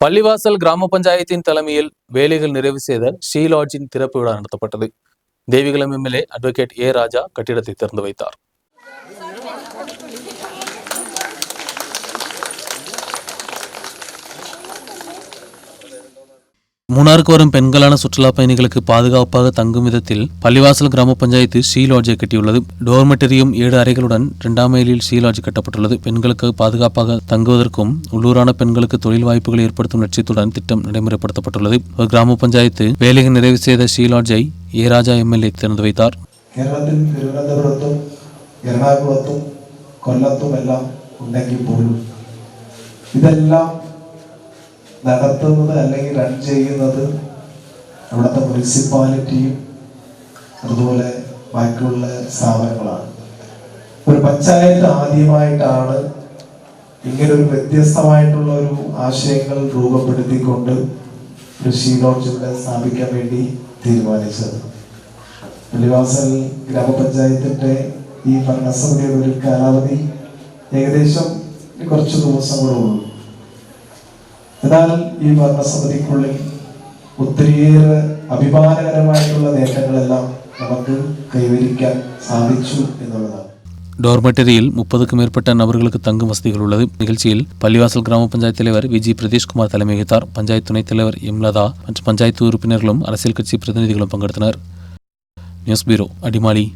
பள்ளிவாசல் கிராம பஞ்சாயத்தின் தலைமையில் வேலைகள் நிறைவு செய்த ஷீ லாட்ஜின் திறப்பு விழா நடத்தப்பட்டது. தேவிகுளம் எம்எல்ஏ அட்வொகேட் ஏ ராஜா கட்டிடத்தை திறந்து வைத்தார். மூணாருக்கு வரும் பெண்களான சுற்றுலா பயணிகளுக்கு பாதுகாப்பாக தங்கும் விதத்தில் பள்ளிவாசல் கிராம பஞ்சாயத்து ஷீ லாட்ஜை கட்டியுள்ளது. டோர்மெட்டரியும் 7 அறைகளுடன் 2ஆம் மைலில் ஷீ லாட்ஜ் கட்டப்பட்டுள்ளது. பெண்களுக்கு பாதுகாப்பாக தங்குவதற்கும் உள்ளூரான பெண்களுக்கு தொழில் வாய்ப்புகளை ஏற்படுத்தும் லட்சியத்துடன் திட்டம் நடைமுறைப்படுத்தப்பட்டுள்ளது. ஒரு கிராம பஞ்சாயத்து வேலைகள் நிறைவு செய்த ஷீ லாட்ஜை ஏ ராஜா எம்எல்ஏ திறந்து வைத்தார். കേരളത്തിൽ തിരുവനന്തപുരത്തും എറണാകുളത്തും കൊല്ലത്തുമെല്ലാം ഉണ്ടെങ്കിൽ പോലും ഇതെല്ലാം നടത്തുന്നത് അല്ലെങ്കിൽ റൺ ചെയ്യുന്നത് അവിടുത്തെ മുനിസിപ്പാലിറ്റിയും അതുപോലെ ബാക്കിയുള്ള സ്ഥാപനങ്ങളാണ്. ഒരു പഞ്ചായത്ത് ആദ്യമായിട്ടാണ് ഇങ്ങനൊരു വ്യത്യസ്തമായിട്ടുള്ള ഒരു ആശയങ്ങൾ രൂപപ്പെടുത്തിക്കൊണ്ട് ഒരു ഷീ ലോഡ്ജ് ഇവിടെ സ്ഥാപിക്കാൻ വേണ്ടി തീരുമാനിച്ചത്. പള്ളിവാസൽ ഗ്രാമപഞ്ചായത്തിൻ്റെ ഈ ഭരണസമിതിയുടെ ഒരു കാലാവധി ഏകദേശം കുറച്ച് ദിവസങ്ങളേ ഉള്ളൂ. എന്നാൽ ഈ ഭരണസമിതിക്കുള്ളിൽ ഒത്തിരിയേറെ അഭിമാനകരമായിട്ടുള്ള നേട്ടങ്ങളെല്ലാം നമുക്ക് കൈവരിക്കാൻ സാധിച്ചു എന്നുള്ളതാണ്. டோர்மெட்டரியில் 30க்கும் மேற்பட்ட நபர்களுக்கு தங்கும் வசதிகள் உள்ளது. நிகழ்ச்சியில் பள்ளிவாசல் கிராம பஞ்சாயத்து தலைவர் விஜி பிரதேஷ்குமார் தலைமை வகித்தார். பஞ்சாயத்து துணைத் தலைவர் எம் லதா மற்றும் பஞ்சாயத்து உறுப்பினர்களும் அரசியல் கட்சி பிரதிநிதிகளும் பங்கெடுத்தனர். News bureau, Adimali.